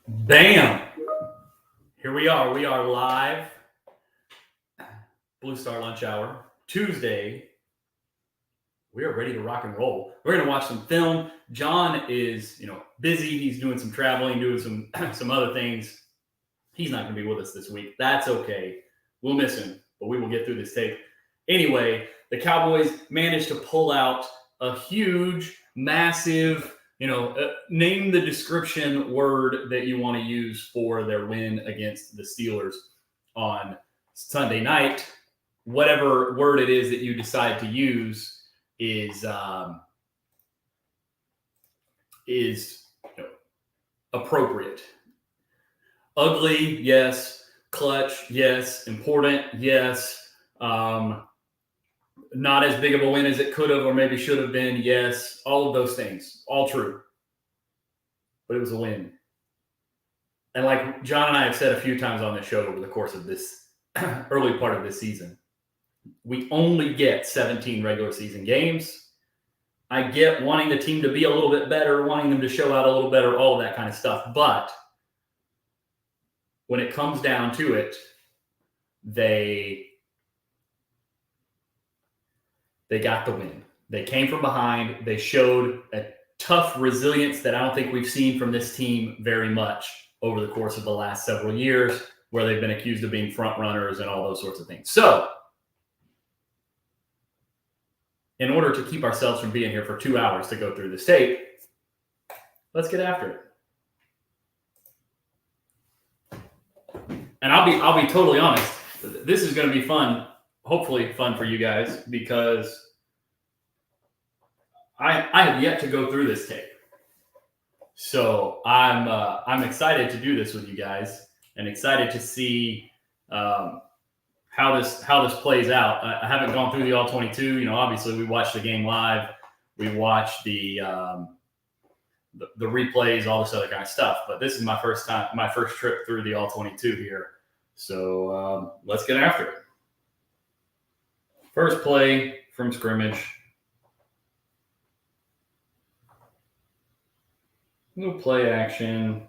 Bam! Here we are. We are live. Blue Star Lunch Hour. Tuesday. We are ready to rock and roll. We're going to watch some film. John is, busy. He's doing some traveling, doing some other things. He's not going to be with us this week. That's okay. We'll miss him, but we will get through this tape. Anyway, the Cowboys managed to pull out a huge, massive, name the description word that you want to use for their win against the Steelers on Sunday night. Whatever word it is that you decide to use is appropriate. Ugly, yes. Clutch, yes. Important, yes. Not as big of a win as it could have or maybe should have been, yes. All of those things, all true. But it was a win. And like John and I have said a few times on this show over the course of this early part of this season, we only get 17 regular season games. I get wanting the team to be a little bit better, wanting them to show out a little better, all of that kind of stuff. But when it comes down to it, they got the win. They came from behind. They showed a tough resilience that I don't think we've seen from this team very much over the course of the last several years, where they've been accused of being front runners and all those sorts of things. So, in order to keep ourselves from being here for 2 hours to go through this tape, let's get after it. And I'll be totally honest. This is going to be fun. Hopefully fun for you guys, because I have yet to go through this tape. So I'm excited to do this with you guys and excited to see how this plays out. I haven't gone through the All-22. Obviously we watched the game live. We watched the replays, all this other kind of stuff. But this is my first trip through the All-22 here. So let's get after it. First play from scrimmage. No play action.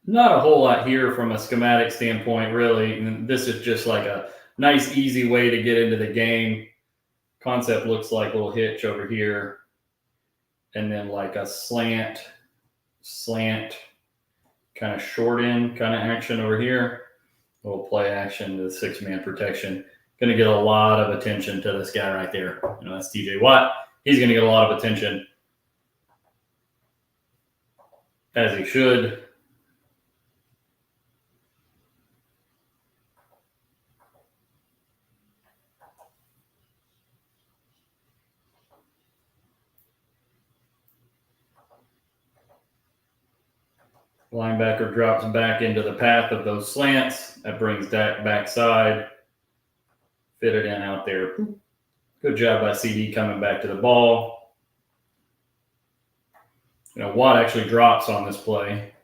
Not a whole lot here from a schematic standpoint, really. And this is just like a nice, easy way to get into the game. Concept looks like a little hitch over here. And then like a slant, kind of short end kind of action over here. A little play action to the 6-man protection. Going to get a lot of attention to this guy right there. That's TJ Watt. He's going to get a lot of attention, as he should. Linebacker drops back into the path of those slants. That brings Dak backside. Fit it in out there. Good job by CD coming back to the ball. Watt actually drops on this play.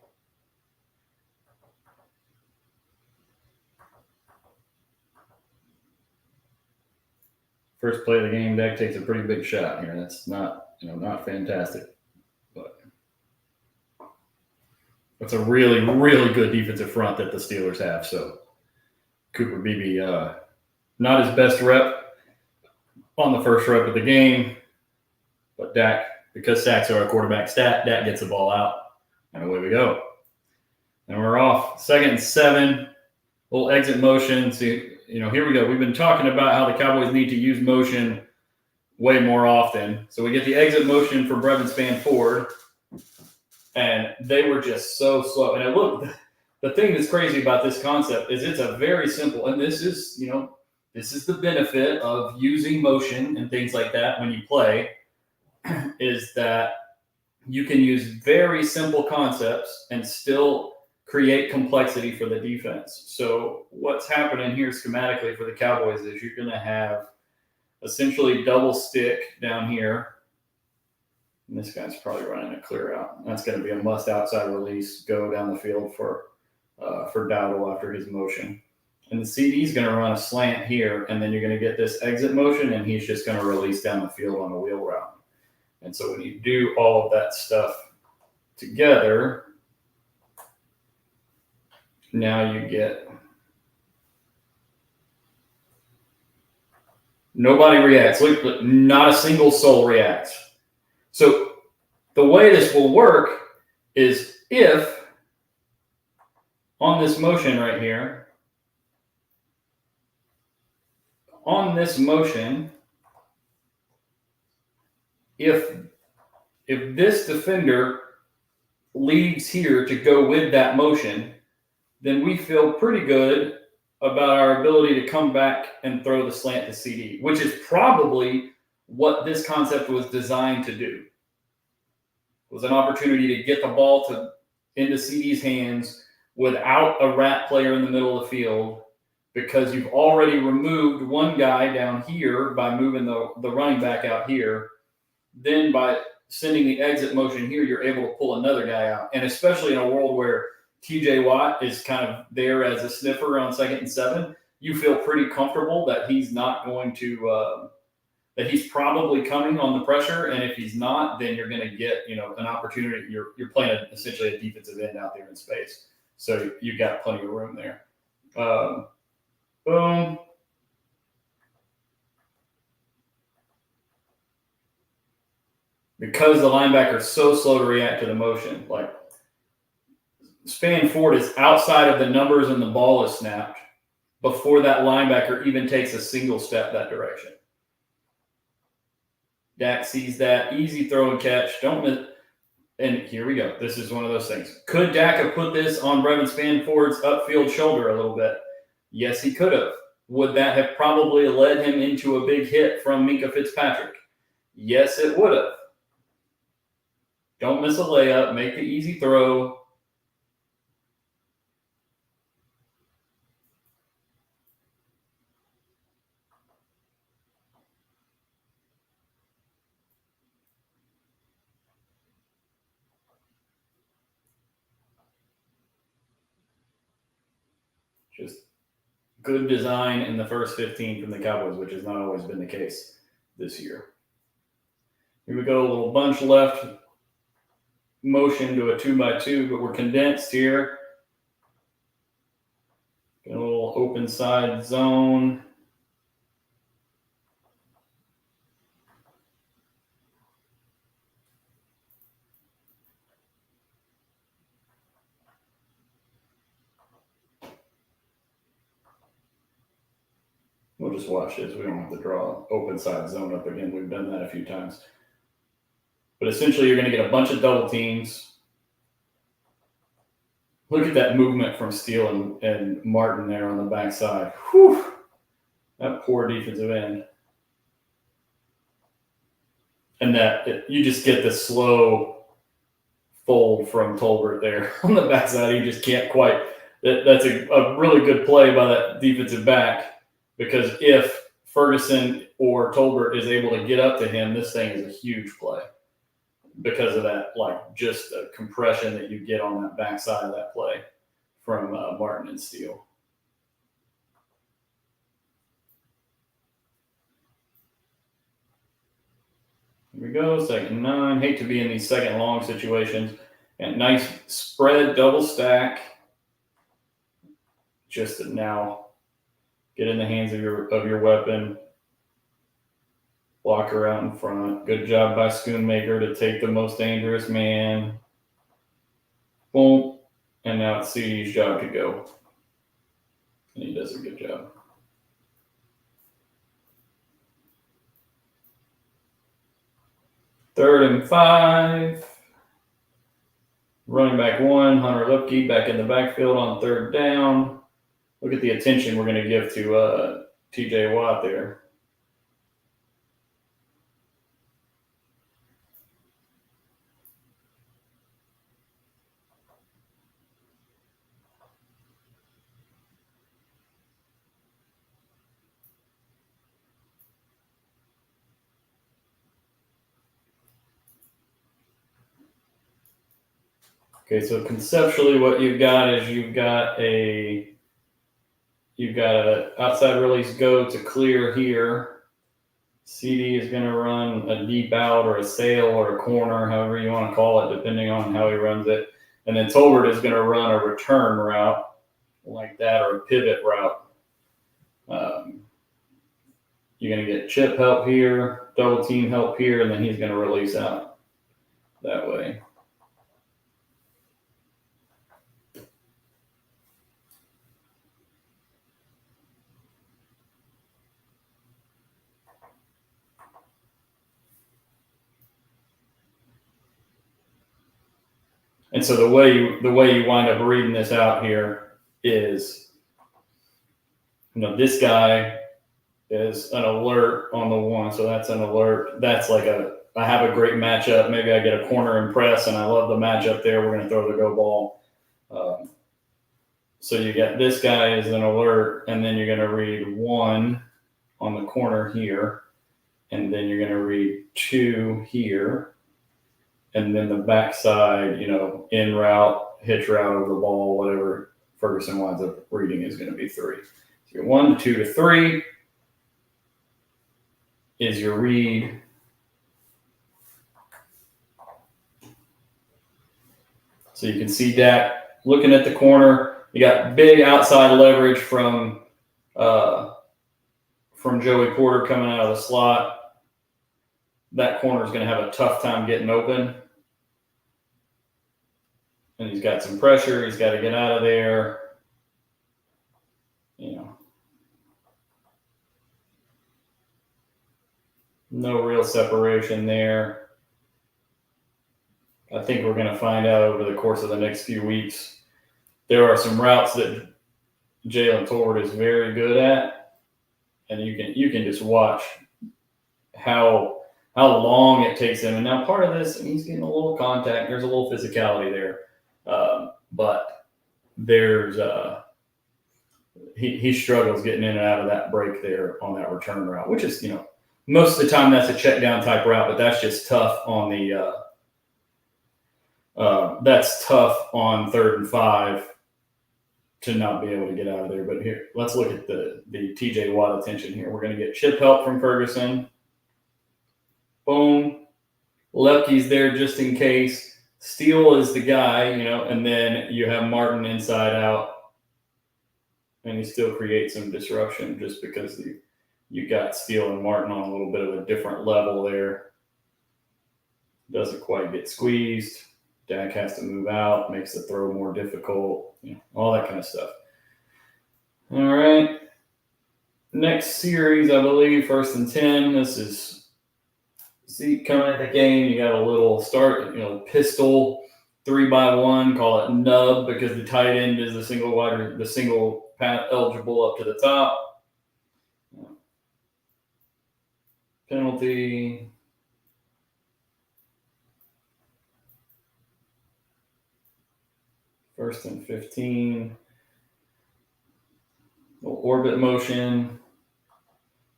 First play of the game, Dak takes a pretty big shot here. That's not fantastic. But that's a really, really good defensive front that the Steelers have. So Cooper Beebe, not his best rep on the first rep of the game, but Dak, because sacks are a quarterback stat, Dak gets the ball out, and away we go. And we're off. 2nd and 7, little exit motion. See, here we go. We've been talking about how the Cowboys need to use motion way more often. So we get the exit motion for Brevin Spann Ford, and they were just so slow. And the thing that's crazy about this concept is it's a very simple, and this is the benefit of using motion and things like that when you play, is that you can use very simple concepts and still create complexity for the defense. So what's happening here schematically for the Cowboys is you're going to have essentially double stick down here. And this guy's probably running a clear out. That's going to be a must outside release, go down the field for Dowdle after his motion. And the CD is going to run a slant here, and then you're going to get this exit motion, and he's just going to release down the field on a wheel route. And so when you do all of that stuff together, now you get nobody reacts. Look, not a single soul reacts. So the way this will work is if on this motion right here, on this motion, if this defender leaves here to go with that motion, then we feel pretty good about our ability to come back and throw the slant to CD, which is probably what this concept was designed to do. It was an opportunity to get the ball into CD's hands without a rat player in the middle of the field, because you've already removed one guy down here by moving the running back out here. Then by sending the exit motion here, you're able to pull another guy out. And especially in a world where TJ Watt is kind of there as a sniffer on 2nd and 7, you feel pretty comfortable that he's not going to that he's probably coming on the pressure. And if he's not, then you're going to get, an opportunity. You're playing essentially a defensive end out there in space. So you got plenty of room there. Boom. Because the linebacker is so slow to react to the motion, like span forward is outside of the numbers and the ball is snapped before that linebacker even takes a single step that direction. Dak sees that, easy throw and catch. Don't miss. And here we go. This is one of those things. Could Dak have put this on Brevin Spanford's upfield shoulder a little bit? Yes, he could have. Would that have probably led him into a big hit from Minkah Fitzpatrick? Yes, it would have. Don't miss a layup. Make the easy throw. Just good design in the first 15 from the Cowboys, which has not always been the case this year. Here we go, a little bunch left. Motion to a 2x2, but we're condensed here. Got a little open side zone. We'll just watch this. We don't have to draw open side zone up again. We've done that a few times. But essentially, you're going to get a bunch of double teams. Look at that movement from Steele and Martin there on the backside. Whew. That poor defensive end. And you just get the slow fold from Tolbert there on the backside. He just can't quite. That's a really good play by that defensive back, because if Ferguson or Tolbert is able to get up to him, this thing is a huge play because of that, just the compression that you get on that backside of that play from Martin and Steele. Here we go, 2nd and 9. Hate to be in these 2nd and long situations. And nice spread, double stack. Just to now get in the hands of your weapon. Blocker out in front. Good job by Schoonmaker to take the most dangerous man. Boom. And now it's CD's job to go. And he does a good job. Third and 5. Running back 1, Hunter Lipke back in the backfield on 3rd down. Look at the attention we're going to give to TJ Watt there. Okay, so conceptually what you've got is you've got a you've got an outside release go to clear here. CD is going to run a deep out or a sail or a corner, however you want to call it, depending on how he runs it. And then Tolbert is going to run a return route like that, or a pivot route. You're going to get chip help here, double team help here, and then he's going to release out that way. And so the way you wind up reading this out here is, this guy is an alert on the one, so that's an alert. That's like I have a great matchup. Maybe I get a corner and press, and I love the matchup there. We're going to throw the go ball. So you get this guy as an alert, and then you're going to read 1 on the corner here, and then you're going to read 2 here, and then the backside, in route, hitch route over the ball, whatever Ferguson winds up reading is going to be 3. So your 1 to 2 to 3 is your read. So you can see Dak looking at the corner. You got big outside leverage from Joey Porter coming out of the slot. That corner is going to have a tough time getting open. And he's got some pressure. He's got to get out of there. No real separation there. I think we're going to find out over the course of the next few weeks. There are some routes that Jalen Tolbert is very good at, and you can just watch how long it takes him. And now part of this, he's getting a little contact. There's a little physicality there, but there's he struggles getting in and out of that break there on that return route, which is most of the time that's a check down type route, but that's just tough on the that's tough on 3rd and 5 to not be able to get out of there. But here, let's look at the TJ Watt attention here. We're going to get chip help from Ferguson. Boom. Lepke's there just in case. Steele is the guy, and then you have Martin inside out. And he still creates some disruption just because you got Steele and Martin on a little bit of a different level there. Doesn't quite get squeezed. Dak has to move out, makes the throw more difficult, all that kind of stuff. All right. Next series, I believe, 1st and 10. This is Zeke coming at the game. You got a little start, pistol 3x1, call it nub because the tight end is the single path eligible up to the top. Penalty. First and 15. Little orbit motion.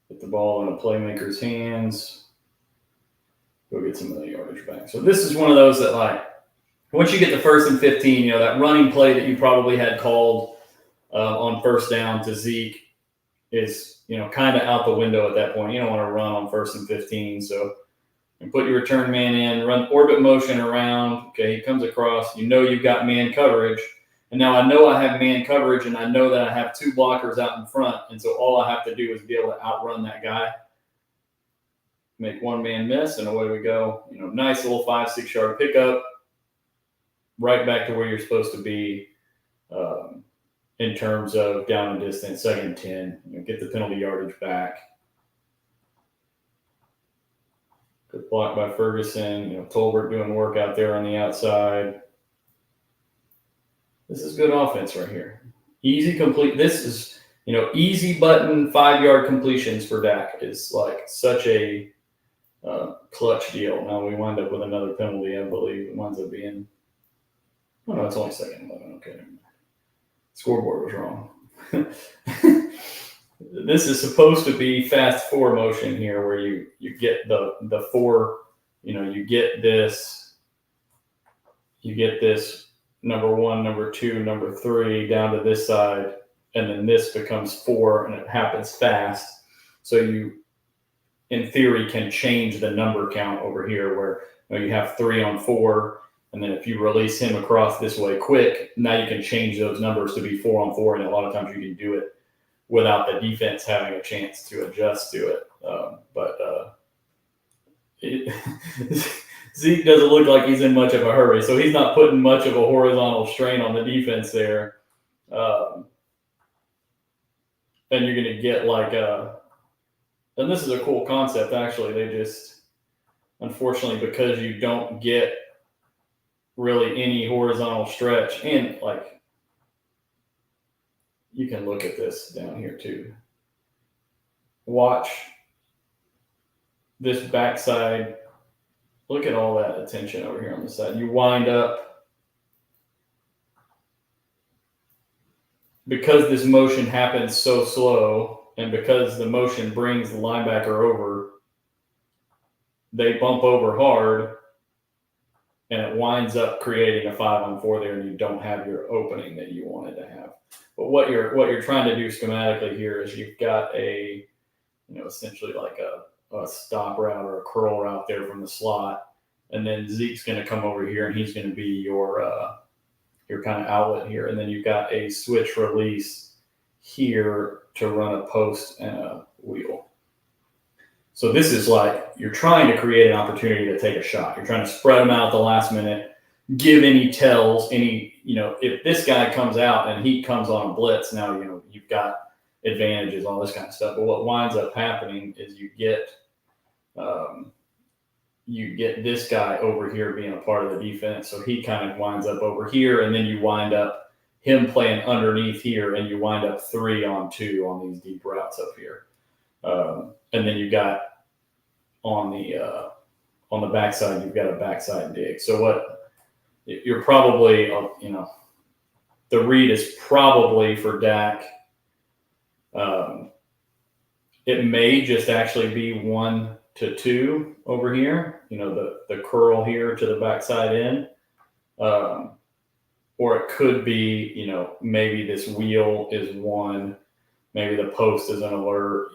Get the ball in a playmaker's hands. Go get some of the yardage back. So this is one of those that, once you get the 1st and 15, that running play that you probably had called on 1st down to Zeke is, kind of out the window at that point. You don't want to run on 1st and 15. So you put your return man in, run orbit motion around. Okay, he comes across. You've got man coverage. And now I know I have man coverage, and I know that I have 2 blockers out in front. And so all I have to do is be able to outrun that guy, make one man miss, and away we go. Nice little 5-6 yard pickup, right back to where you're supposed to be in terms of down and distance, 2nd and 10. Get the penalty yardage back. Good block by Ferguson. Tolbert doing work out there on the outside. This is good offense right here. Easy complete. This is, easy button 5-yard completions for Dak is such a clutch deal. Now we wind up with another penalty, I believe. It winds up being, no, it's only 2nd and 11. Okay. Scoreboard was wrong. This is supposed to be fast 4 motion here where you get the 4, you get this number 1, number 2, number 3 down to this side, and then this becomes 4, and it happens fast. So you, in theory, can change the number count over here where you have 3 on 4, and then if you release him across this way quick, now you can change those numbers to be 4 on 4, and a lot of times you can do it without the defense having a chance to adjust to it. Zeke doesn't look like he's in much of a hurry, so he's not putting much of a horizontal strain on the defense there. And you're going to get and this is a cool concept, actually. They just, unfortunately, because you don't get really any horizontal stretch, and you can look at this down here too. Watch this backside. Look at all that attention over here on the side. You wind up, because this motion happens so slow, and because the motion brings the linebacker over, they bump over hard, and it winds up creating a 5 on 4 there, and you don't have your opening that you wanted to have. But what you're trying to do schematically here is you've got a, essentially like a stop route or a curl route there from the slot, and then Zeke's going to come over here, and he's going to be your kind of outlet here, and then you've got a switch release here to run a post and a wheel. So this is like you're trying to create an opportunity to take a shot. You're trying to spread them out at the last minute, give any tells, if this guy comes out and he comes on a blitz, now you've got advantages, all this kind of stuff. But what winds up happening is you get this guy over here being a part of the defense, so he kind of winds up over here, and then you wind up him playing underneath here, and you wind up 3 on 2 on these deep routes up here, and then you got on the backside, you've got a backside dig. So what you're probably, the read is probably for Dak. It may just actually be 1 to 2 over here, the curl here to the backside end. Or it could be, maybe this wheel is 1, maybe the post is an alert.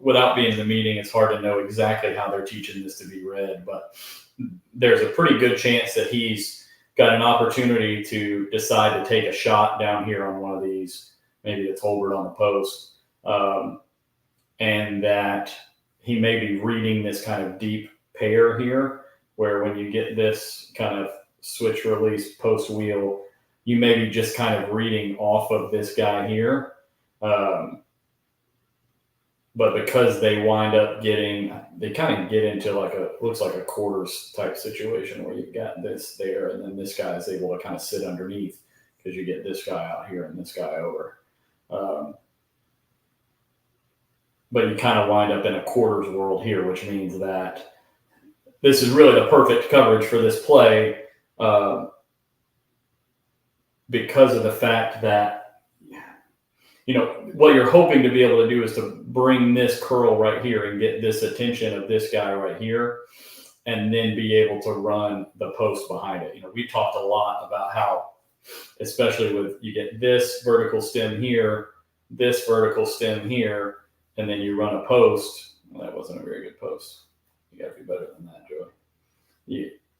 Without being in the meeting, it's hard to know exactly how they're teaching this to be read, but there's a pretty good chance that he's got an opportunity to decide to take a shot down here on one of these. Maybe it's Holbert on the post, and that he may be reading this kind of deep pair here, where when you get this kind of switch release post wheel, you may be just kind of reading off of this guy here. But because they wind up they kind of get into looks like a quarters type situation where you've got this there, and then this guy is able to kind of sit underneath because you get this guy out here and this guy over. But you kind of wind up in a quarters world here, which means that this is really the perfect coverage for this play, because of the fact that, what you're hoping to be able to do is to bring this curl right here and get this attention of this guy right here, and then be able to run the post behind it. We talked a lot about how, especially with, you get this vertical stem here, this vertical stem here, and then you run a post. Well, that wasn't a very good post. You got to be better than that, Joey.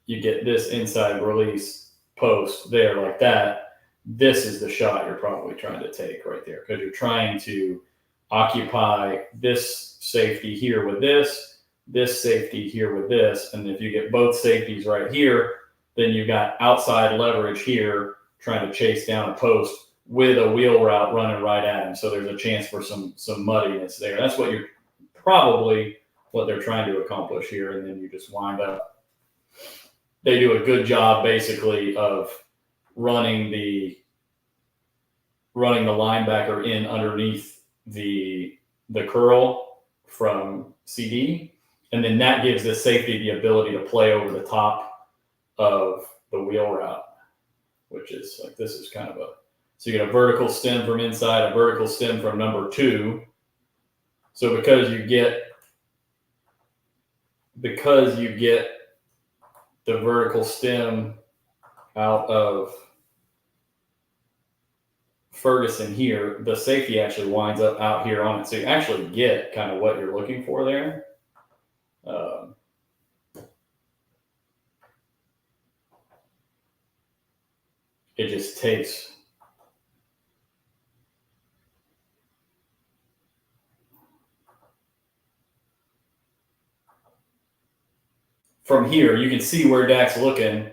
You get this inside release post there like that. This is the shot you're probably trying to take right there, because you're trying to occupy this safety here with this safety here with this. And if you get both safeties right here, then you've got outside leverage here trying to chase down a post with a wheel route running right at him. So there's a chance for some muddiness there. That's what they're trying to accomplish here. And then you just wind up, they do a good job basically of running the linebacker in underneath the curl from CD, and then that gives the safety the ability to play over the top of the wheel route, which is like, this is kind of so you get a vertical stem from inside, a vertical stem from number 2. So because you get the vertical stem out of Ferguson here, the safety actually winds up out here on it. So you actually get kind of what you're looking for there. It just takes from here, you can see where Dak's looking.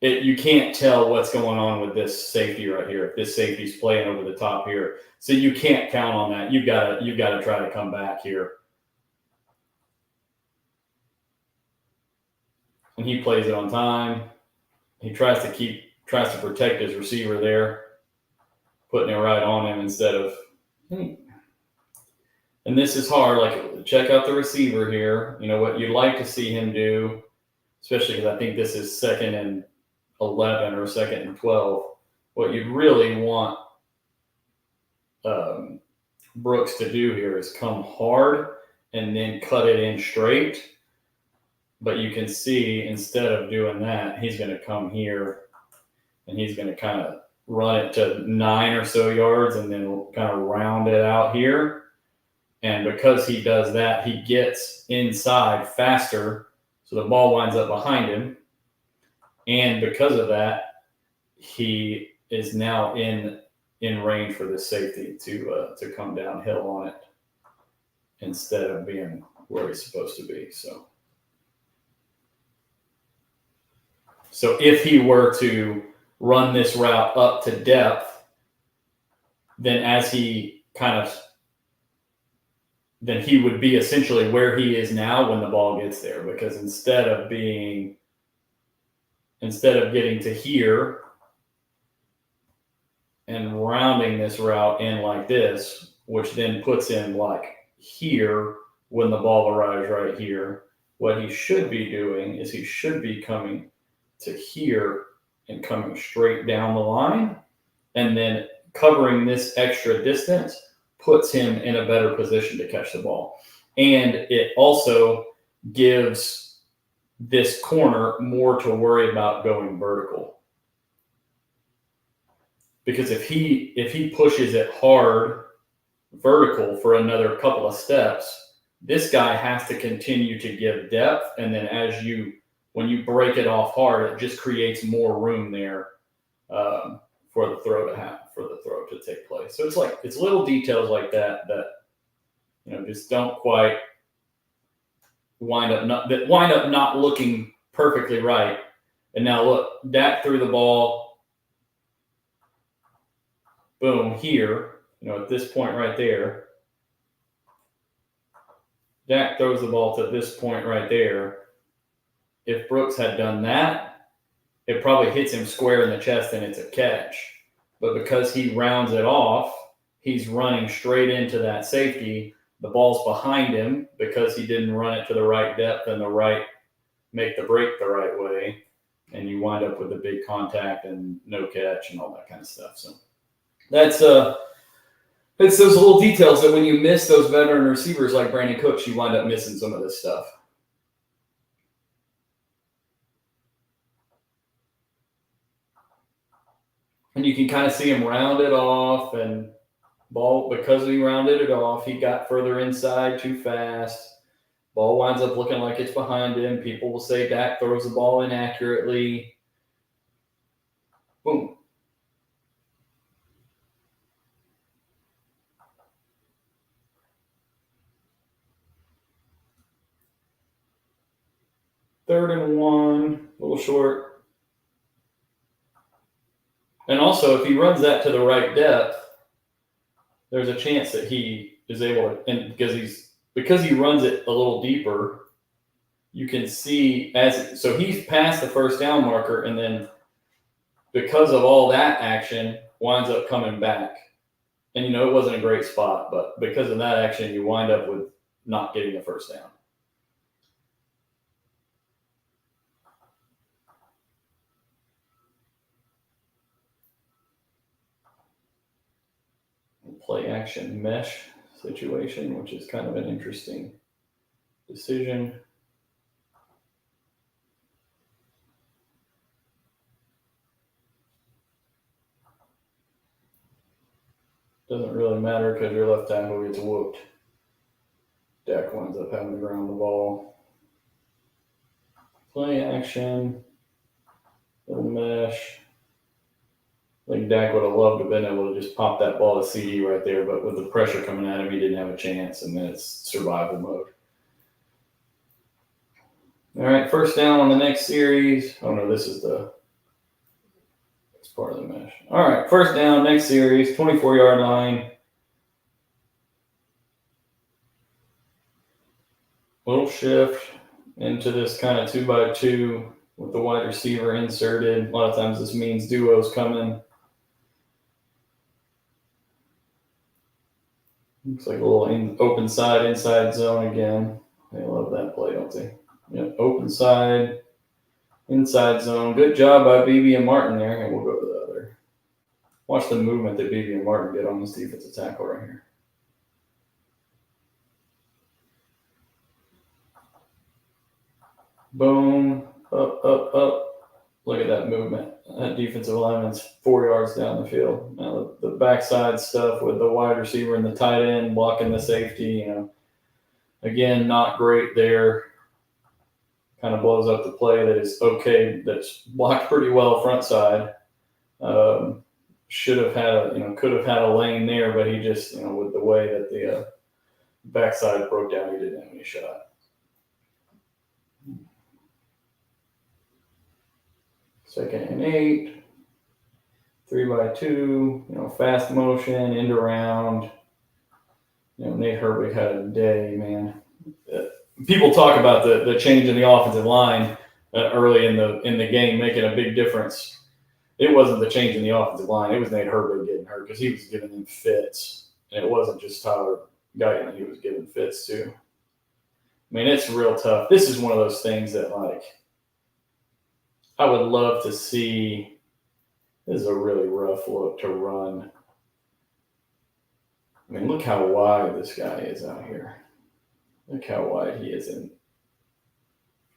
You can't tell what's going on with this safety right here. If this safety's playing over the top here, so you can't count on that. You've got to try to come back here. And he plays it on time. He tries to protect his receiver there, putting it right on him instead of. And this is hard. Like, check out the receiver here. You know what you'd like to see him do, especially because I think this is 2nd and 11 or 2nd and 12. What you'd really want Brooks to do here is come hard and then cut it in straight. But you can see instead of doing that, he's going to come here and he's going to kind of run it to 9 or so yards and then kind of round it out here. And because he does that, he gets inside faster. So the ball winds up behind him. And because of that, he is now in range for the safety to come downhill on it instead of being where he's supposed to be. So if he were to run this route up to depth, then then he would be essentially where he is now when the ball gets there, because instead of getting to here and rounding this route in like this, which then puts him like here when the ball arrives right here, what he should be doing is he should be coming to here and coming straight down the line, and then covering this extra distance puts him in a better position to catch the ball. And it also gives this corner more to worry about going vertical. Because if he pushes it hard vertical for another couple of steps, this guy has to continue to give depth, and then when you break it off hard, it just creates more room there for the throw to take place. So it's little details like that just don't quite wind up not looking perfectly right. And now look, Dak threw the ball, boom, here, at this point right there. Dak throws the ball to this point right there. If Brooks had done that, it probably hits him square in the chest and it's a catch. But because he rounds it off, he's running straight into that safety. The ball's behind him because he didn't run it to the right depth and make the break the right way. And you wind up with a big contact and no catch and all that kind of stuff. So it's those little details that when you miss those veteran receivers like Brandon Cooks, you wind up missing some of this stuff. And you can kind of see him round it off, and ball, because he rounded it off, he got further inside too fast. Ball winds up looking like it's behind him. People will say Dak throws the ball inaccurately. Boom. Third and 1, a little short. And also, if he runs that to the right depth, there's a chance that he is able to, and because he runs it a little deeper, you can see so he's past the first down marker, and then because of all that action, winds up coming back. And it wasn't a great spot, but because of that action, you wind up with not getting the first down. Play action mesh situation, which is kind of an interesting decision. Doesn't really matter because your left tackle gets whooped. Dak winds up having to ground the ball. Play action. Little mesh. I think Dak would have loved to have been able to just pop that ball to CD right there, but with the pressure coming at him, he didn't have a chance, and then it's survival mode. All right, first down on the next series. Oh, no, this is it's part of the mesh. All right, first down, next series, 24-yard line. Little shift into this kind of 2x2 with the wide receiver inserted. A lot of times this means duos coming. Looks like a little open side, inside zone again. They love that play, don't they? Yep, open side, inside zone. Good job by Beebe and Martin there. And we'll go to the other. Watch the movement that Beebe and Martin get on this defensive tackle right here. Boom, up, up, up. Look at that movement. That defensive lineman's 4 yards down the field. Now the backside stuff with the wide receiver and the tight end blocking the safety, again, not great there. Kind of blows up the play that is okay. That's blocked pretty well front side. Should have had could have had a lane there, but he just, with the way that the backside broke down, he didn't have any shot. Second and 8, 3x2, fast motion, end around. Nate Herbig had a day, man. People talk about the change in the offensive line early in the game making a big difference. It wasn't the change in the offensive line. It was Nate Herbig getting hurt because he was giving him fits. And it wasn't just Tyler Guyton. He was giving fits too. I mean, it's real tough. This is one of those things that, I would love to see. This is a really rough look to run. I mean, look how wide this guy is out here. Look how wide he is. And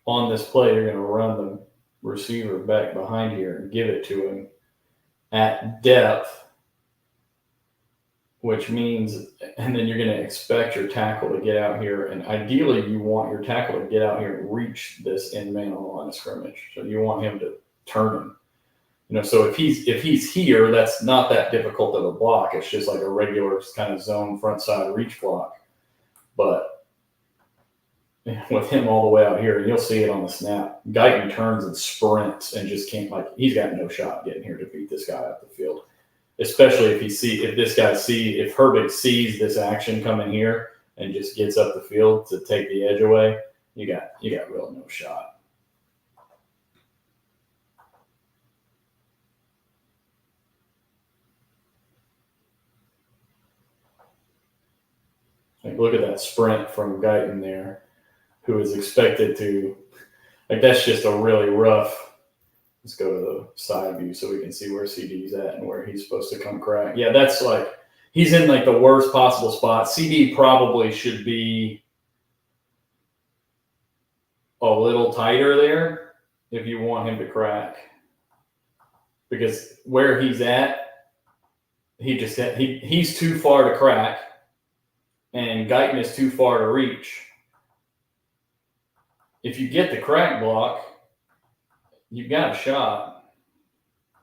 on this play, you're going to run the receiver back behind here and give it to him at depth, which means, and then you're going to expect your tackle to get out here. And ideally, you want your tackle to get out here and reach this end man on the line of scrimmage. So you want him to turn him. So if he's here, that's not that difficult of a block. It's just like a regular kind of zone front side reach block. But with him all the way out here, and you'll see it on the snap, Guyton turns and sprints and just can't, he's got no shot getting here to beat this guy up the field. Especially if Herbig sees this action coming here and just gets up the field to take the edge away, you got really no shot. Look at that sprint from Guyton there, who is expected to, that's just a really rough. Let's go to the side view so we can see where CD's at and where he's supposed to come crack. Yeah, that's he's in the worst possible spot. CD probably should be a little tighter there if you want him to crack. Because where he's at, he's too far to crack, and Guyton is too far to reach. If you get the crack block, you've got a shot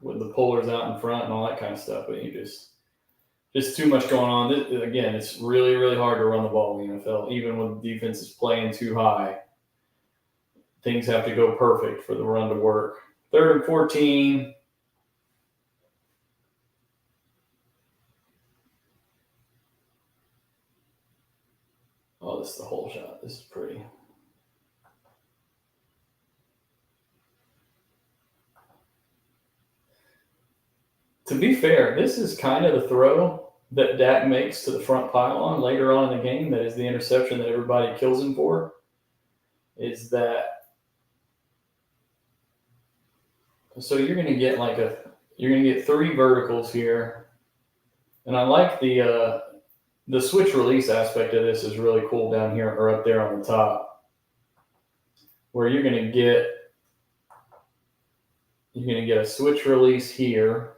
with the pullers out in front and all that kind of stuff, but you just too much going on. Again, it's really, really hard to run the ball in the NFL, even when the defense is playing too high. Things have to go perfect for the run to work. 3rd and 14. Oh, this is the whole shot. This is pretty. To be fair, this is kind of the throw that Dak makes to the front pylon later on in the game. That is the interception that everybody kills him for. Is that so you're going to get you're going to get 3 verticals here, and I like the switch release aspect of this is really cool down here or up there on the top, where you're going to get a switch release here.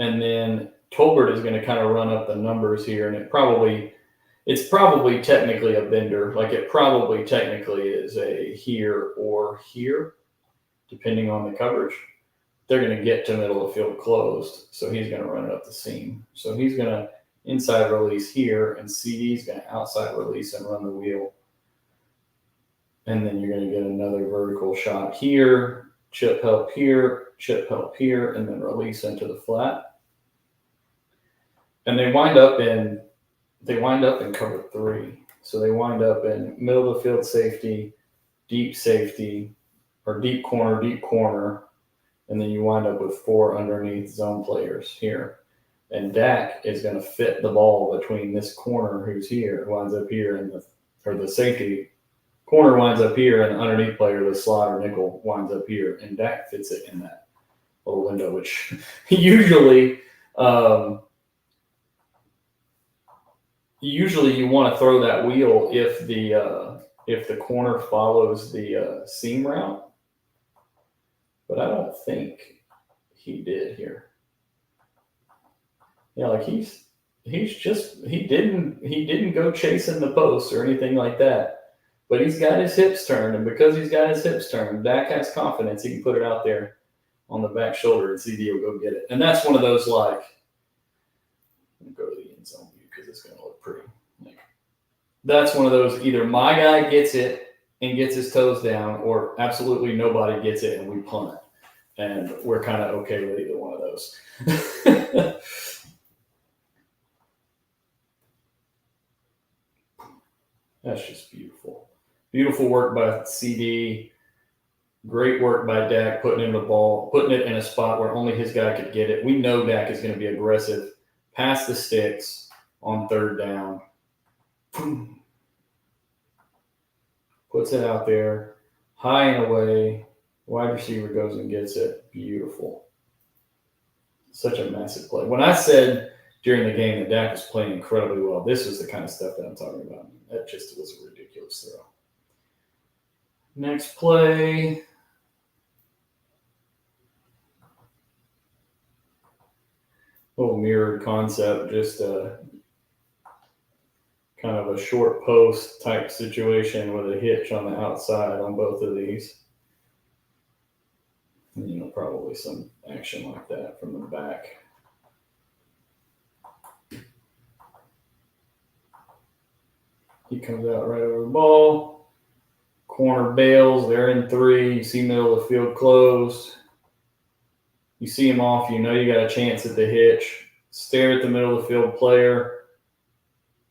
And then Tolbert is going to kind of run up the numbers here, and it's probably technically a bender. Like it probably technically is a here or here, depending on the coverage. They're going to get to middle of field closed, so he's going to run it up the seam. So he's going to inside release here, and CD's going to outside release and run the wheel. And then you're going to get another vertical shot here, chip help here, and then release into the flat. And they wind up in cover 3. So they wind up in middle of the field safety, or deep corner, and then you wind up with 4 underneath zone players here. And Dak is going to fit the ball between this corner who's here, winds up here, and the safety corner winds up here, and the underneath player, the slot or nickel, winds up here, and Dak fits it in that little window, which usually you want to throw that wheel if the corner follows the seam route, but I don't think he did here. Yeah, like he didn't go chasing the post or anything like that, but he's got his hips turned, and because he's got his hips turned, Dak has confidence he can put it out there on the back shoulder, and CD will go get it. And that's one of those like, I'll go to the end zone view because it's going to look pretty. That's one of those, either my guy gets it and gets his toes down, or absolutely nobody gets it and we punt it. And we're kind of okay with either one of those. That's just beautiful. Beautiful work by CD. Great work by Dak putting it in a spot where only his guy could get it. We know Dak is going to be aggressive past the sticks on 3rd down. Puts it out there, high and away. Wide receiver goes and gets it. Beautiful. Such a massive play. When I said during the game that Dak was playing incredibly well, this was the kind of stuff that I'm talking about. That just was a ridiculous throw. Next play. Little mirrored concept, just kind of a short post type situation with a hitch on the outside on both of these. And, probably some action like that from the back. He comes out right over the ball. Corner bails. They're in 3. You see middle of the field closed. You see him off. You know you got a chance at the hitch. Stare at the middle of the field player.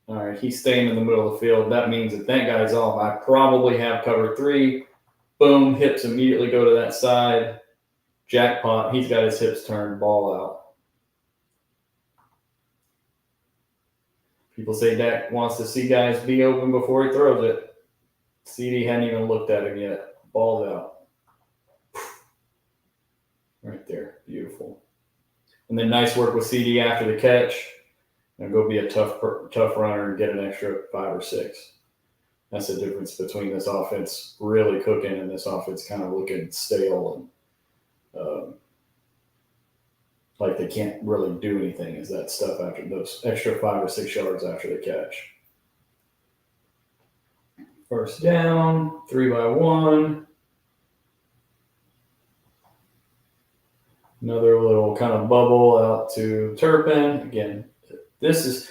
All right, he's staying in the middle of the field. That means that guy's off. I probably have cover 3. Boom, hips immediately go to that side. Jackpot. He's got his hips turned, ball out. People say Dak wants to see guys be open before he throws it. CD hadn't even looked at him yet. Ball's out. Right there. Beautiful. And then nice work with CD after the catch. And go be a tough runner and get an extra 5 or 6. That's the difference between this offense really cooking and this offense kind of looking stale and like they can't really do anything, is that stuff after those extra 5 or 6 yards after the catch. First down, 3-by-1. Another little kind of bubble out to Turpin. Again, this is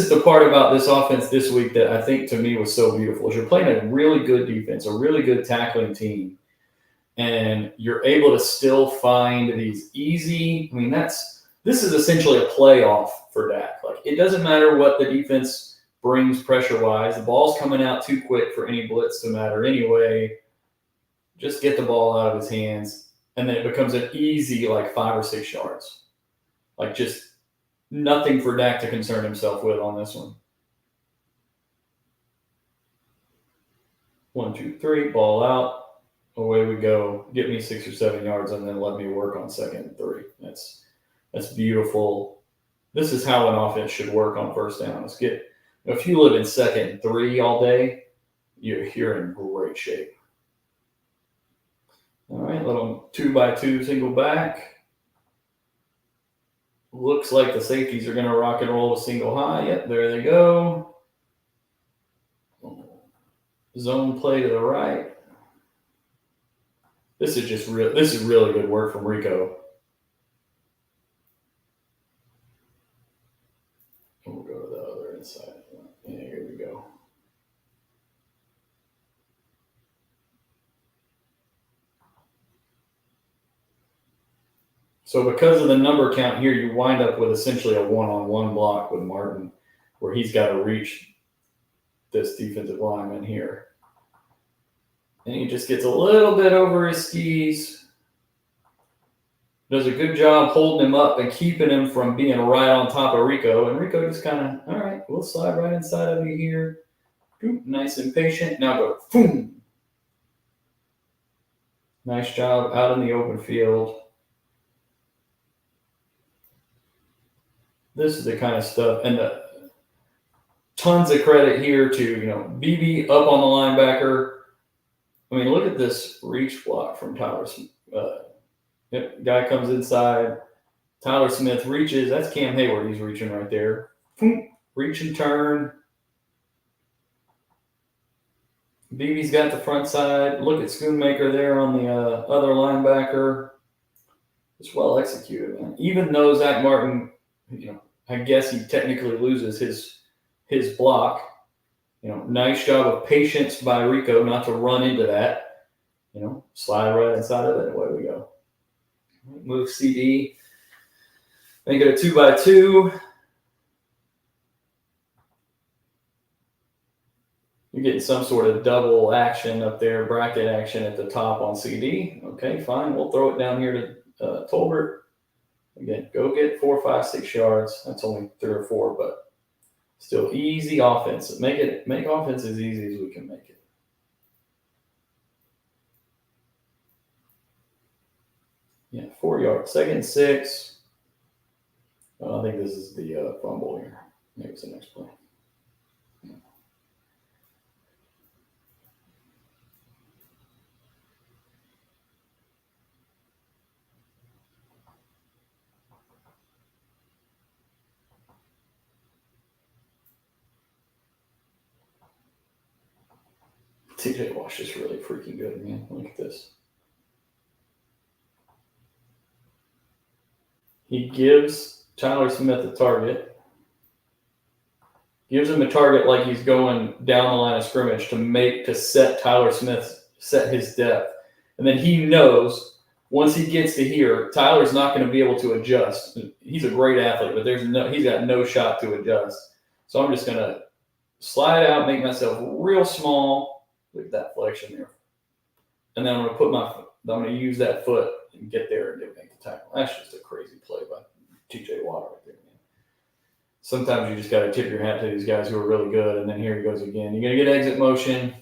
the part about this offense this week that I think to me was so beautiful. Is you're playing a really good defense, a really good tackling team, and you're able to still find these easy. I mean, this is essentially a playoff for Dak. Like, it doesn't matter what the defense brings pressure-wise. The ball's coming out too quick for any blitz to matter anyway. Just get the ball out of his hands, and then it becomes an easy, 5 or 6 yards. Like, just nothing for Dak to concern himself with on this one. 1, 2, 3, ball out. Away we go. Get me 6 or 7 yards, and then let me work on 2nd and 3. That's beautiful. This is how an offense should work on first down. If you live in 2nd and 3 all day, you're in great shape. All right, little 2-by-2 single back. Looks like the safeties are going to rock and roll a single high. Yep, there they go. Zone play to the right. This is really good work from Rico. We'll go to the other inside. Yeah, here we go. So because of the number count here, you wind up with essentially a one-on-one block with Martin, where he's got to reach this defensive lineman here. And he just gets a little bit over his skis. Does a good job holding him up and keeping him from being right on top of Rico. And Rico just kind of, all right, we'll slide right inside of you here. Nice and patient. Now go, boom. Nice job out in the open field. This is the kind of stuff, and tons of credit here to, BB up on the linebacker. I mean, look at this reach block from Tyler. Guy comes inside. Tyler Smith reaches. That's Cam Hayward. He's reaching right there. Boom, reach and turn. BB's got the front side. Look at Schoonmaker there on the other linebacker. It's well executed, man. Even though Zach Martin, I guess he technically loses his block. Nice job of patience by Rico not to run into that. Slide right inside of it, and away we go. Move CD. Make it a 2x2. You're getting some sort of double action up there, bracket action at the top on CD. Okay, fine. We'll throw it down here to Tolbert. Again, go get 4, 5, 6 yards. That's only 3 or 4, but still easy offense. Make offense as easy as we can make it. Yeah, 4 yards. 2nd and 6. I think this is the fumble here. Maybe it's the next play. TJ Wash is really freaking good, man. Look at this. He gives Tyler Smith a target. Gives him a target like he's going down the line of scrimmage to set Tyler Smith, set his depth. And then he knows once he gets to here, Tyler's not going to be able to adjust. He's a great athlete, but he's got no shot to adjust. So I'm just going to slide out, make myself real small. Look at that flexion there. And then I'm going to use that foot and get there and make the tackle. That's just a crazy play by TJ Watt right there, man. Sometimes you just got to tip your hat to these guys who are really good. And then here he goes again. You're going to get exit motion.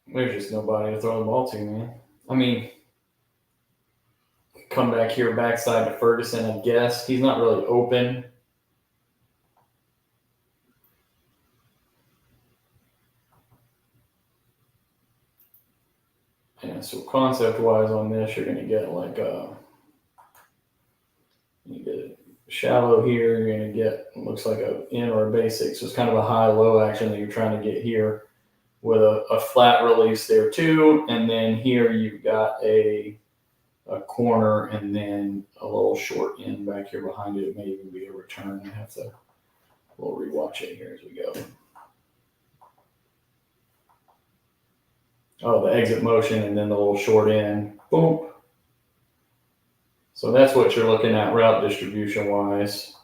There's just nobody to throw the ball to, man. I mean, come back here, backside to Ferguson, I guess. He's not really open. Yeah, so concept-wise on this, you're going to get you get shallow here. You're going to get, looks like an in or a basic. So it's kind of a high-low action that you're trying to get here with a flat release there too. And then here you've got a corner and then a little short end back here behind it. It may even be a return. We'll rewatch it here as we go. Oh, the exit motion and then the little short end. Boom. So that's what you're looking at route distribution wise.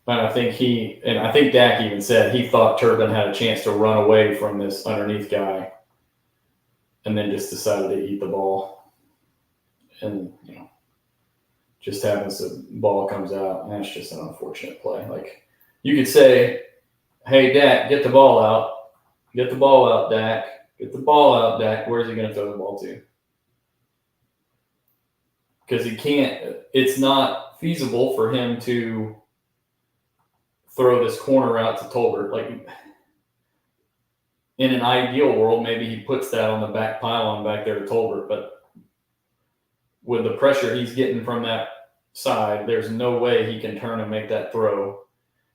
And I think Dak even said he thought Turpin had a chance to run away from this underneath guy and then just decided to eat the ball. And, just happens the ball comes out, and that's just an unfortunate play. Like, you could say, hey, Dak, get the ball out. Get the ball out, Dak. Get the ball out, Dak. Where's he going to throw the ball to? Because he can't – it's not feasible for him to throw this corner out to Tolbert. Like, in an ideal world, maybe he puts that on the back pylon back there to Tolbert, but with the pressure he's getting from that side, there's no way he can turn and make that throw.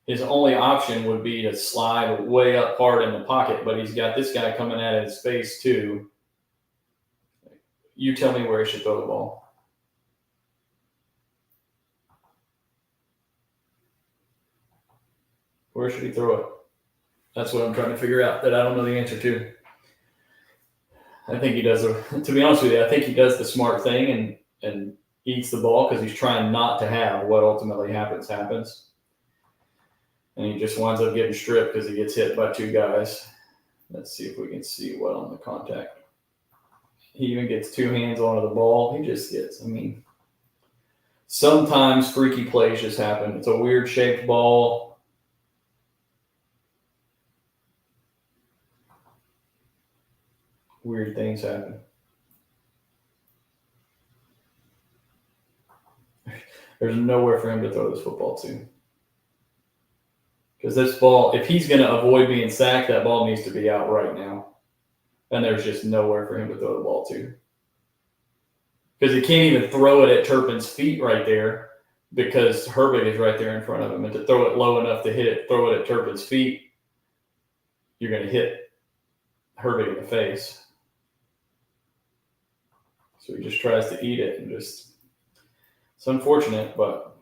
His only option would be to slide way up hard in the pocket, but he's got this guy coming at his face too. You tell me where he should throw the ball. Where should he throw it? That's what I'm trying to figure out, that I don't know the answer to. I think he does, to be honest with you, I think he does the smart thing and eats the ball because he's trying not to have what ultimately happens. And he just winds up getting stripped because he gets hit by two guys. Let's see if we can see what on the contact. He even gets two hands onto the ball. He just gets, sometimes freaky plays just happen. It's a weird shaped ball. Weird things happen. There's nowhere for him to throw this football to. Because this ball, if he's going to avoid being sacked, that ball needs to be out right now. And there's just nowhere for him to throw the ball to. Because he can't even throw it at Turpin's feet right there because Herbig is right there in front of him. And to throw it low enough to hit it, throw it at Turpin's feet, you're going to hit Herbig in the face. So he just tries to eat it and just, it's unfortunate, but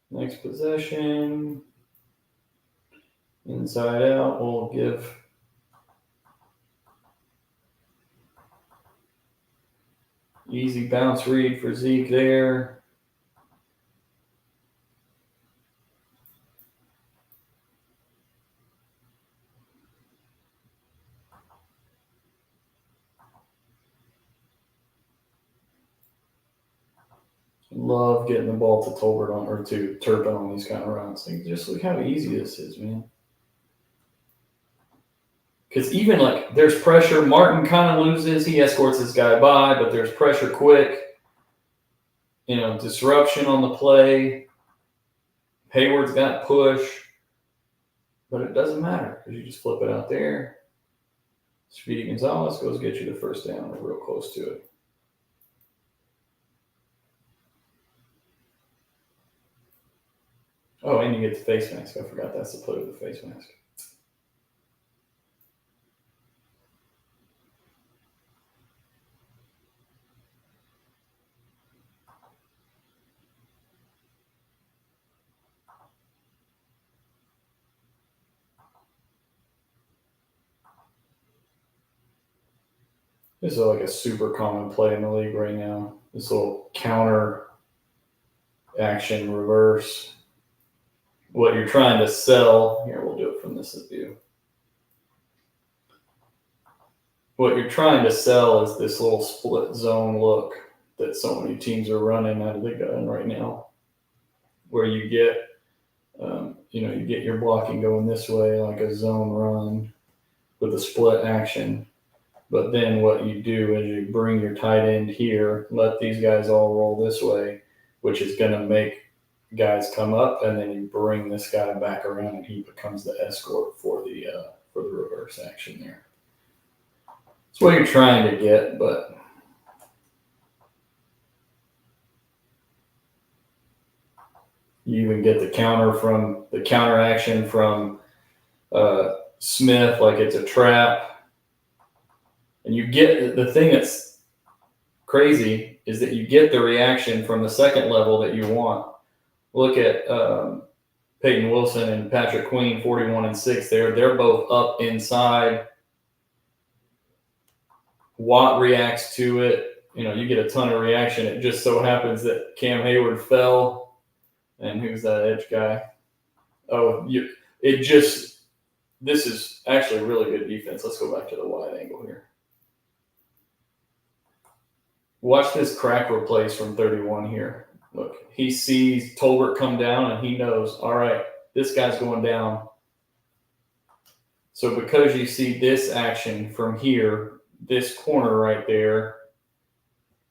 next possession, inside out, we'll give easy bounce read for Zeke there. Love getting the ball to Tolbert or to Turpin on these kind of runs. Like, just look how easy this is, man. Because even there's pressure. Martin kind of loses. He escorts this guy by, but there's pressure quick. Disruption on the play. Hayward's got push. But it doesn't matter because you just flip it out there. Speedy Gonzalez goes get you the first down. We're real close to it. Oh, and you get the face mask. I forgot that's the play with the face mask. This is a super common play in the league right now. This little counter action reverse. What you're trying to sell, here we'll do it from this view. What you're trying to sell is this little split zone look that so many teams are running out of the gun right now, where you get, you get your blocking going this way like a zone run with a split action. But then what you do is you bring your tight end here, let these guys all roll this way, which is going to make guys come up, and then you bring this guy back around, and he becomes the escort for the reverse action there. That's what you're trying to get, but you even get the counter action from Smith, like it's a trap. And you get the thing that's crazy is that you get the reaction from the second level that you want. Look at Peyton Wilson and Patrick Queen, 41 and 6 there. They're both up inside. Watt reacts to it. You get a ton of reaction. It just so happens that Cam Hayward fell. And who's that edge guy? This is actually really good defense. Let's go back to the wide angle here. Watch this crack replace from 31 here. Look, he sees Tolbert come down, and he knows, all right, this guy's going down. So because you see this action from here, this corner right there,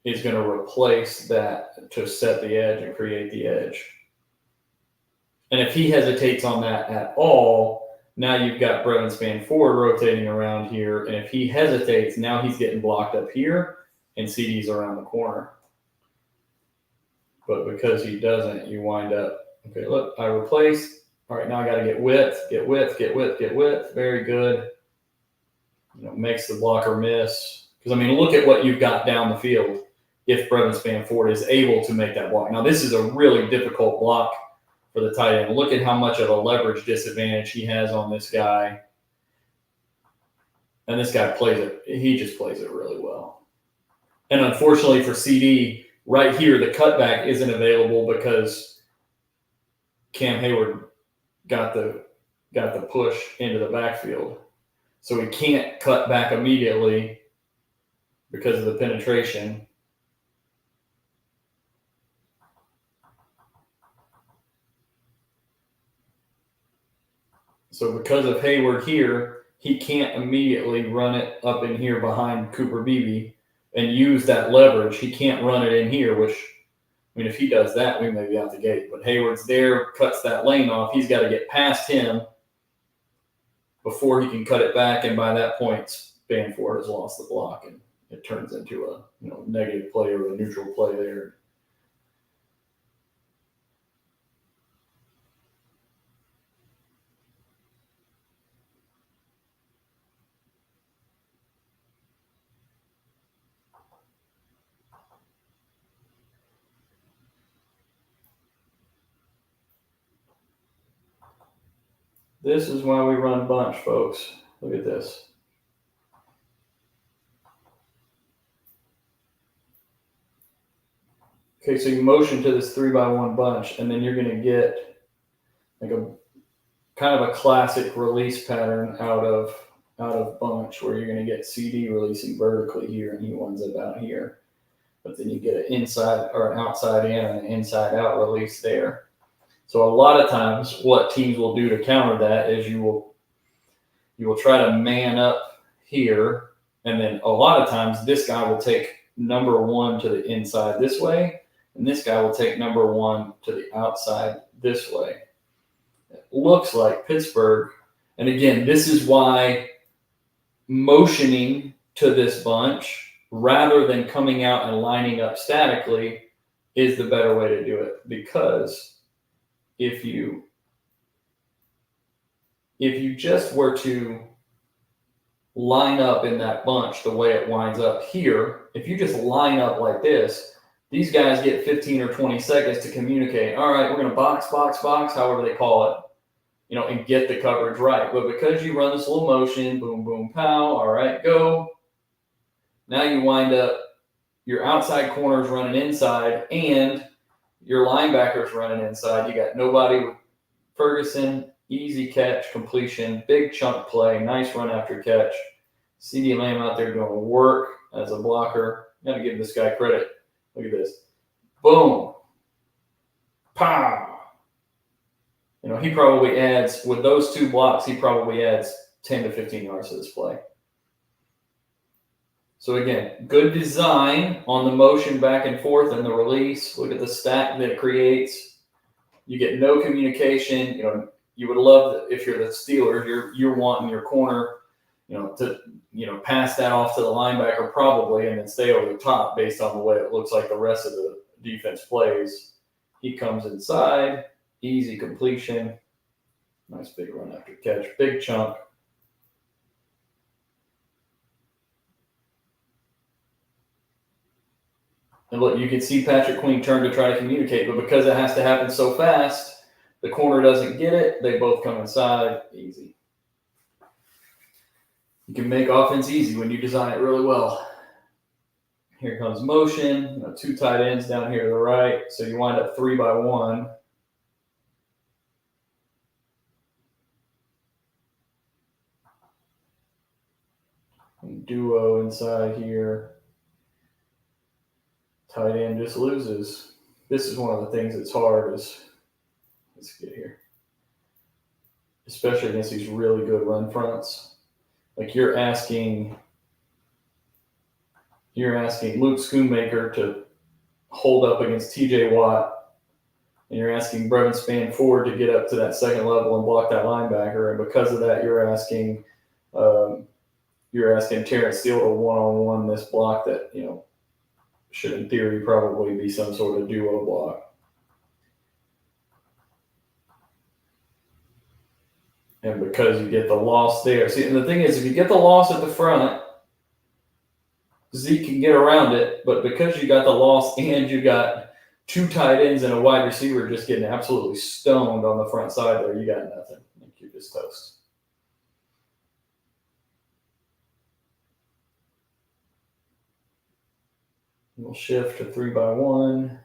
is going to replace that to set the edge and create the edge. And if he hesitates on that at all, now you've got Brevin Span forward rotating around here. And if he hesitates, now he's getting blocked up here and CD's around the corner. But because he doesn't, you wind up, okay, look, I replaced. All right, now I got to get width, get width, get width, get width. Very good. Makes the blocker miss. Because, I mean, look at what you've got down the field if Brevin Span forward is able to make that block. Now, this is a really difficult block for the tight end. Look at how much of a leverage disadvantage he has on this guy. And this guy plays it. He just plays it really well. And unfortunately for CD, right here, the cutback isn't available because Cam Hayward got the push into the backfield. So he can't cut back immediately because of the penetration. So because of Hayward here, he can't immediately run it up in here behind Cooper Beebe and use that leverage. He can't run it in here, which, I mean, if he does that, we may be out the gate. But Hayward's there, cuts that lane off. He's got to get past him before he can cut it back. And by that point, Spanford has lost the block, and it turns into a negative play or a neutral play there. This is why we run bunch, folks. Look at this. Okay, so you motion to this 3x1 bunch, and then you're going to get like a kind of a classic release pattern out of bunch, where you're going to get CD releasing vertically here, and he winds up out here. But then you get an inside or an outside in and an inside out release there. So a lot of times, what teams will do to counter that is you will try to man up here, and then a lot of times this guy will take number one to the inside this way, and this guy will take number one to the outside this way. It looks like Pittsburgh, and again, this is why motioning to this bunch rather than coming out and lining up statically is the better way to do it, because if you just were to line up in that bunch the way it winds up here, if you just line up like this, these guys get 15 or 20 seconds to communicate. All right, we're going to box, however they call it, and get the coverage right. But because you run this little motion, boom, boom, pow, all right, go. Now you wind up your outside corners running inside and your linebackers running inside. You got nobody with Ferguson, easy catch, completion, big chunk play, nice run after catch. CD Lamb out there doing work as a blocker. Got to give this guy credit. Look at this. Boom. Pow. He probably adds, with those two blocks, he probably adds 10 to 15 yards to this play. So again, good design on the motion back and forth and the release. Look at the stack that it creates. You get no communication. You would love that if you're the Steelers, you're wanting your corner, to pass that off to the linebacker probably, and then stay over the top based on the way it looks like the rest of the defense plays. He comes inside, easy completion, nice big run after catch, big chunk. And look, you can see Patrick Queen turn to try to communicate, but because it has to happen so fast, the corner doesn't get it. They both come inside. Easy. You can make offense easy when you design it really well. Here comes motion. Two tight ends down here to the right. So you wind up 3x1. And duo inside here. Tight end just loses. This is one of the things that's hard is, let's get here, especially against these really good run fronts. Like you're asking you're asking Luke Schoonmaker to hold up against TJ Watt, and you're asking Brevin Spann-Ford to get up to that second level and block that linebacker, and because of that, you're asking Terrence Steele to one-on-one this block that, should in theory probably be some sort of duo block. And because you get the loss there. See, and the thing is, if you get the loss at the front, Zeke can get around it, but because you got the loss and you got two tight ends and a wide receiver just getting absolutely stoned on the front side there, you got nothing. You're just toast. We'll shift to 3-by-1.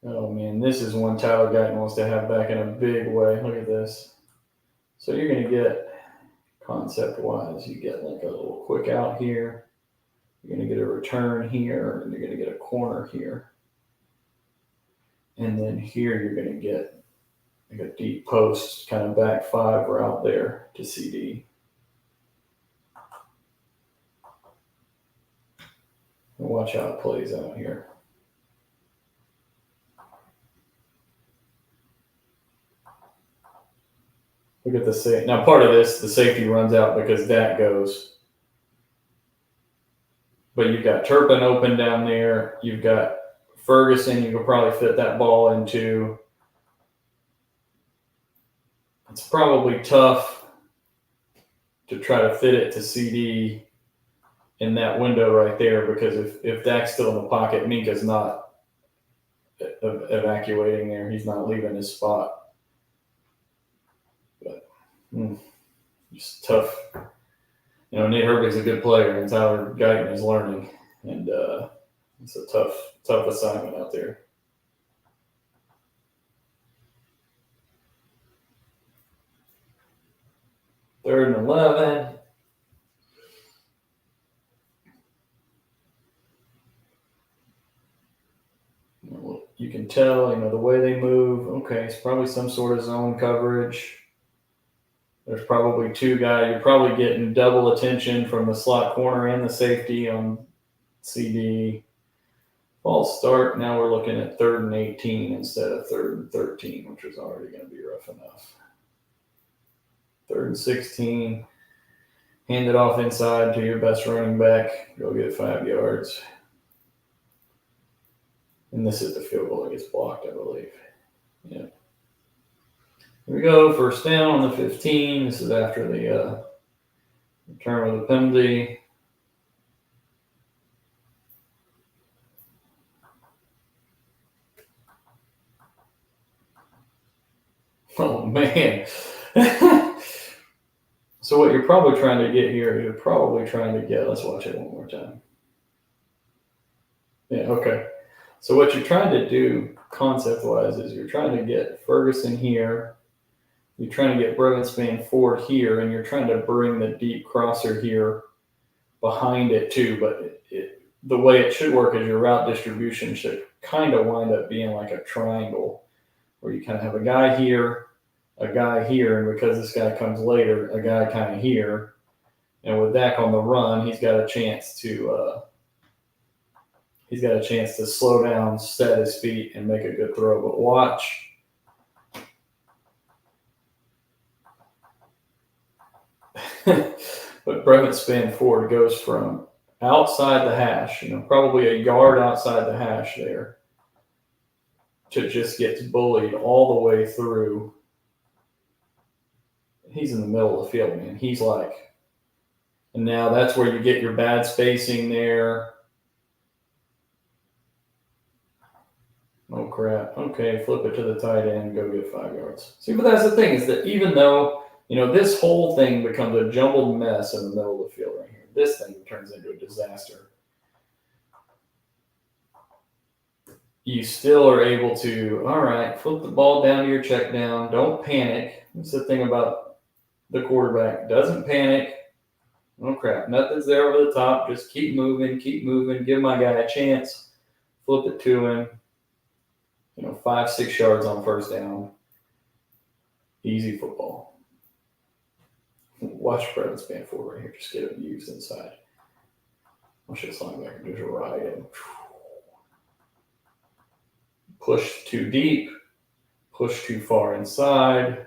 Oh man, this is one Tyler Guyton wants to have back in a big way. Look at this. So you're going to get, concept-wise, you get like a little quick out here. You're going to get a return here, and you're going to get a corner here. And then here you're going to get like a deep post, kind of back 5 route there to CD. And watch how it plays out here. Look at the safety. Now, part of this, the safety runs out because Dak goes. But you've got Turpin open down there. You've got Ferguson. You could probably fit that ball into. It's probably tough to try to fit it to CD in that window right there, because if Dak's still in the pocket, Minka's not evacuating there. He's not leaving his spot. But just tough. Nate Herbig's a good player, and Tyler Guyton is learning, and it's a tough assignment out there. Third and 11. You can tell, the way they move. Okay, it's probably some sort of zone coverage. There's probably two guys. You're probably getting double attention from the slot corner and the safety on CD. False start. Now we're looking at 3rd and 18 instead of 3rd and 13, which was already going to be rough enough. 3rd and 16. Hand it off inside to your best running back. Go get 5 yards. And this is the field goal that gets blocked, I believe. Yeah. Here we go. First down on the 15. This is after the return of the penalty. Oh, man. So what you're probably trying to get here, let's watch it one more time. Yeah, okay. So what you're trying to do concept-wise is you're trying to get Ferguson here. You're trying to get Brevin Spann-Ford here, and you're trying to bring the deep crosser here behind it too. But the way it should work is your route distribution should kind of wind up being like a triangle, where you kind of have a guy here, and because this guy comes later, a guy kind of here. And with Dak on the run, he's got a chance to slow down, set his feet, and make a good throw. But watch. But Brevin Spann-Ford goes from outside the hash, probably a yard outside the hash there, to just gets bullied all the way through. He's in the middle of the field, man. He's like, and now that's where you get your bad spacing there. Oh, crap. Okay, flip it to the tight end, go get 5 yards. See, but that's the thing, is that even though, this whole thing becomes a jumbled mess in the middle of the field right here, this thing turns into a disaster. You still are able to, all right, flip the ball down to your check down. Don't panic. That's the thing about the quarterback. Doesn't panic. Oh, crap. Nothing's there over the top. Just keep moving. Give my guy a chance. Flip it to him. 5-6 yards on first down. Easy football. Watch Brevin's span forward right here. Just get it used inside. Watch this linebacker just ride him. Push too deep. Push too far inside.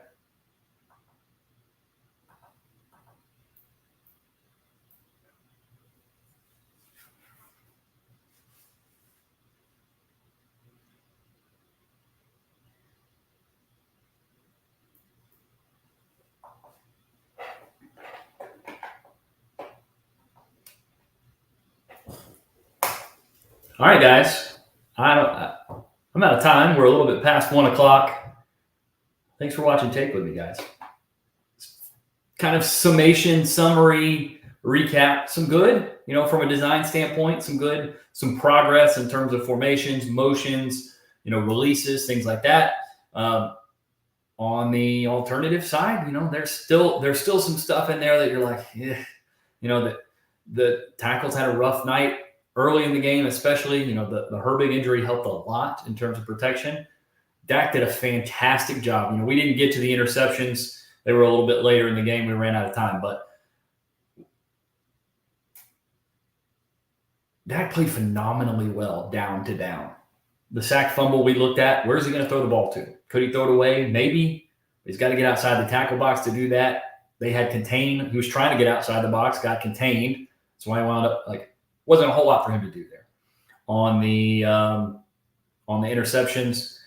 All right, guys. I'm out of time. We're a little bit past 1 o'clock. Thanks for watching tape with me, guys. Kind of summation, summary, recap. Some good, from a design standpoint, some progress in terms of formations, motions, releases, things like that. On the alternative side, there's still some stuff in there that you're like, that the tackles had a rough night early in the game, especially, the Herbig injury helped a lot in terms of protection. Dak did a fantastic job. We didn't get to the interceptions. They were a little bit later in the game. We ran out of time, but Dak played phenomenally well down to down. The sack fumble we looked at, where's he going to throw the ball to? Could he throw it away? Maybe. He's got to get outside the tackle box to do that. They had contained. He was trying to get outside the box, got contained. That's why he wound up wasn't a whole lot for him to do there. On the interceptions,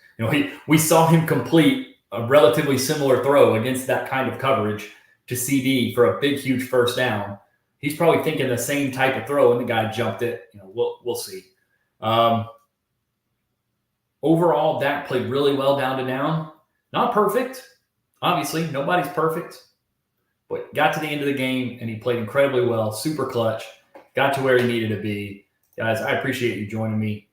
we saw him complete a relatively similar throw against that kind of coverage to CD for a big, huge first down. He's probably thinking the same type of throw, and the guy jumped it. We'll see. Overall, Dak played really well down to down. Not perfect. Obviously, nobody's perfect. But got to the end of the game, and he played incredibly well, super clutch, got to where he needed to be. Guys, I appreciate you joining me.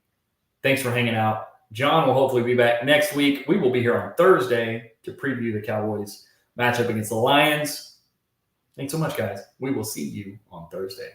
Thanks for hanging out. John will hopefully be back next week. We will be here on Thursday to preview the Cowboys matchup against the Lions. Thanks so much, guys. We will see you on Thursday.